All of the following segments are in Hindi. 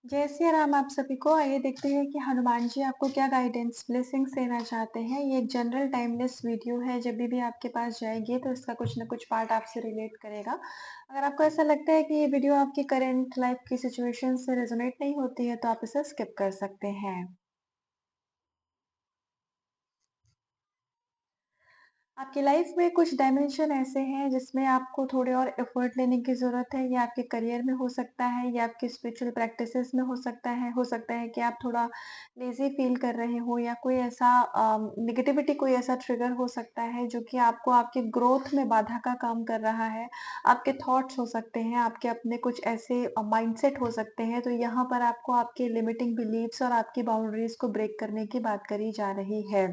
जय सिया राम आप सभी को। आइए देखते हैं कि हनुमान जी आपको क्या गाइडेंस ब्लेसिंग्स देना चाहते हैं। ये एक जनरल टाइमलेस वीडियो है, जब भी आपके पास जाएगी तो इसका कुछ ना कुछ पार्ट आपसे रिलेट करेगा। अगर आपको ऐसा लगता है कि ये वीडियो आपकी करंट लाइफ की सिचुएशन से रेजोनेट नहीं होती है तो आप इसे स्किप कर सकते हैं। आपकी लाइफ में कुछ डायमेंशन ऐसे हैं जिसमें आपको थोड़े और एफर्ट लेने की ज़रूरत है। ये आपके करियर में हो सकता है, ये आपके स्पिरिचुअल प्रैक्टिसेस में हो सकता है कि आप थोड़ा लेज़ी फील कर रहे हो, या कोई ऐसा नेगेटिविटी कोई ऐसा ट्रिगर हो सकता है जो कि आपको आपके ग्रोथ में बाधा का काम कर रहा है। आपके थॉट्स हो सकते हैं, आपके अपने कुछ ऐसे माइंडसेट हो सकते हैं, तो यहाँ पर आपको आपके लिमिटिंग बिलीव्स और आपकी बाउंड्रीज़ को ब्रेक करने की बात करी जा रही है।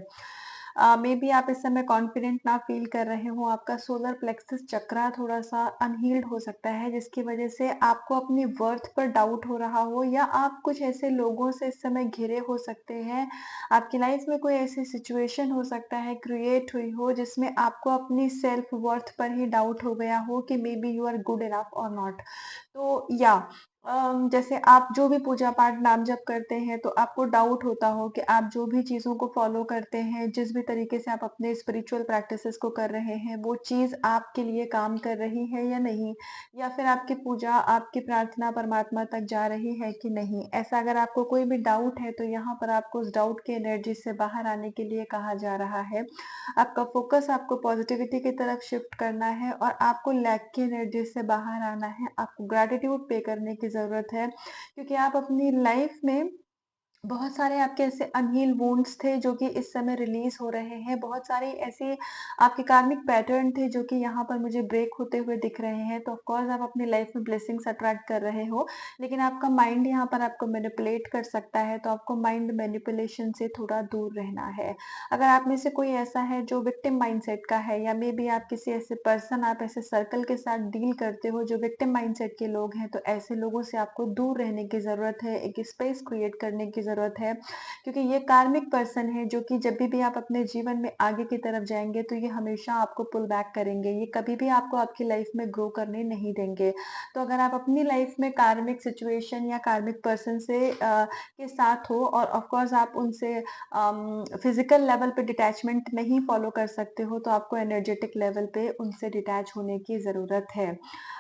मे बी आप इस समय कॉन्फिडेंट ना फील कर रहे हो, आपका सोलर प्लेक्सस चक्रा थोड़ा-सा अनहील्ड हो सकता है, जिसकी वजह से आपको अपनी वर्थ पर डाउट हो रहा हो, या आप कुछ ऐसे लोगों से इस समय घिरे हो सकते हैं। आपकी लाइफ में कोई ऐसी सिचुएशन हो सकता है क्रिएट हुई हो जिसमें आपको अपनी सेल्फ वर्थ पर ही डाउट हो गया हो कि may be you are good enough or not. तो या जैसे आप जो भी पूजा पाठ नाम जप करते हैं तो आपको डाउट होता हो कि आप जो भी चीज़ों को फ़ॉलो करते हैं, जिस भी तरीके से आप अपने स्पिरिचुअल प्रैक्टिसेस को कर रहे हैं, वो चीज़ आपके लिए काम कर रही है या नहीं? या फिर आपकी पूजा, आपकी प्रार्थना परमात्मा तक जा रही है कि नहीं? ऐसा अगर आपको कोई भी डाउट है तो यहाँ पर आपको उस डाउट की एनर्जी से बाहर आने के लिए कहा जा रहा है। आपका फ़ोकस आपको पॉज़िटिविटी की तरफ शिफ्ट करना है और आपको लैक की एनर्जी से बाहर आना है। आपको ग्रैटिट्यूड पे करने की ज़रूरत है, क्योंकि आप अपनी लाइफ़ में बहुत सारे आपके ऐसे अनहील वुंड्स थे जो कि इस समय रिलीज़ हो रहे हैं। बहुत सारी ऐसी आपके कार्मिक पैटर्न थे जो कि यहाँ पर मुझे ब्रेक होते हुए दिख रहे हैं। तो ऑफ़ कोर्स आप अपनी लाइफ़ में ब्लेसिंग्स अट्रैक्ट कर रहे हो, लेकिन आपका माइंड यहाँ पर आपको मैनिपुलेट कर सकता है, तो आपको माइंड मैनिपुलेशन से थोड़ा दूर रहना है। अगर आप में से कोई ऐसा है जो विक्टिम माइंडसेट का है, या मेबी आप किसी ऐसे पर्सन, आप ऐसे सर्कल के साथ डील करते हो जो विक्टिम माइंडसेट के लोग हैं, तो ऐसे लोगों से आपको दूर रहने की ज़रूरत है, एक स्पेस क्रिएट करने की ज़रूरत है। क्योंकि ये कार्मिक पर्सन है जो कि जब भी आप अपने जीवन में आगे की तरफ जाएँगे तो ये हमेशा आपको पुल बैक करेंगे। ये कभी भी आपको आपकी लाइफ़ में ग्रो करने नहीं देंगे। तो अगर आप अपनी लाइफ़ में कार्मिक सिचुएशन या कार्मिक पर्सन से के साथ हो, और ऑफ कोर्स आप उनसे फिज़िकल लेवल पे डिटैचमेंट नहीं फ़ॉलो कर सकते हो, तो आपको एनर्जेटिक लेवल पे उनसे डिटैच होने की ज़रूरत है।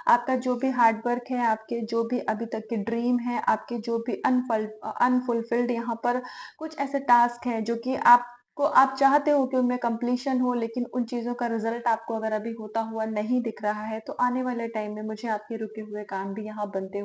आपका जो भी हार्ड वर्क है, आपके जो भी अभी तक के ड्रीम है, आपके जो भी अनफुलफिल्ड यहाँ पर कुछ ऐसे टास्क हैं जो कि आपको आप चाहते हो कि उनमें कंप्लीशन हो, लेकिन उन चीज़ों का रिज़ल्ट आपको अगर अभी होता हुआ नहीं दिख रहा है, तो आने वाले टाइम में मुझे आपके रुके हुए काम भी यहाँ बनते हुए